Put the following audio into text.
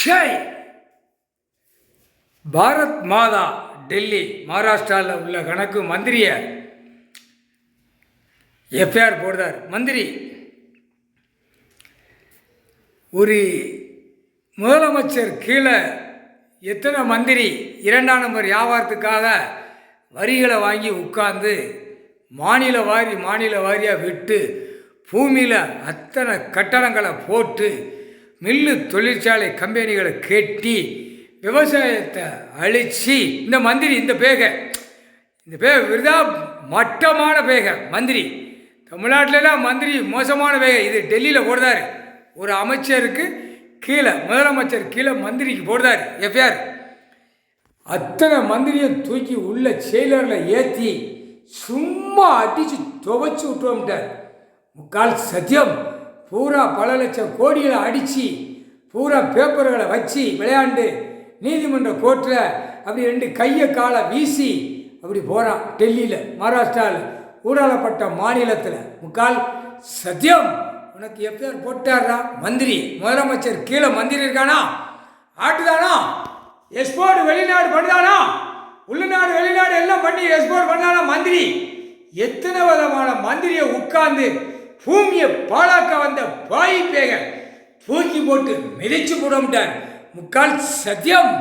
ஷய் பாரத் மாதா டெல்லி மகாராஷ்டிராவில் உள்ள கணக்கு மந்திரியை எஃப்ஐஆர் போடுறார் மந்திரி. ஒரு முதலமைச்சர் கீழே எத்தனை மந்திரி 2ஆம் நம்பர் வியாபாரத்துக்காக வரிகளை வாங்கி உட்கார்ந்து மாநில வாரியாக விட்டு பூமியில் அத்தனை கட்டடங்களை போட்டு மில்லு தொழிற்சாலை கம்பெனிகளை கட்டி விவசாயத்தை அழித்து இந்த மந்திரி இந்த பேக விருதா மட்டமான பேக மந்திரி. தமிழ்நாட்டிலலாம் மந்திரி மோசமான பேக. இது டெல்லியில் போடுறாரு. ஒரு அமைச்சருக்கு கீழே முதலமைச்சர் கீழே மந்திரிக்கு போடுறாரு எஃப்ஐஆர். அத்தனை மந்திரியை தூக்கி உள்ள செயலரில் ஏற்றி சும்மா அடித்து துவைச்சி விட்டுவோம்ட்டார். முக்கால் சத்தியம் பூரா பல லட்சம் கோடிகளை அடித்து பூரா பேப்பர்களை வச்சு விளையாண்டு நீதிமன்ற கோர்ட்டில் அப்படி 2 கையை காலை வீசி அப்படி போகிறான். டெல்லியில் மகாராஷ்டிராவில் ஊழலப்பட்ட மாநிலத்தில் முக்கால் சத்தியம் உனக்கு எஃப்ஐஆர் போட்டாரா மந்திரி. முதலமைச்சர் கீழே மந்திரி இருக்கானா, ஆட்டுதானா, எக்ஸ்போர்ட் வெளிநாடு பண்ணுதானா, உள்நாடு வெளிநாடு எல்லாம் பண்ணி எக்ஸ்போர்ட் பண்ணானா மந்திரி. எத்தனை விதமான மந்திரியை உட்கார்ந்து பூமியை பாழாக்க வந்த பாய் பேக தூக்கி போட்டு மிதிச்சு போட முக்கால் சத்தியம்.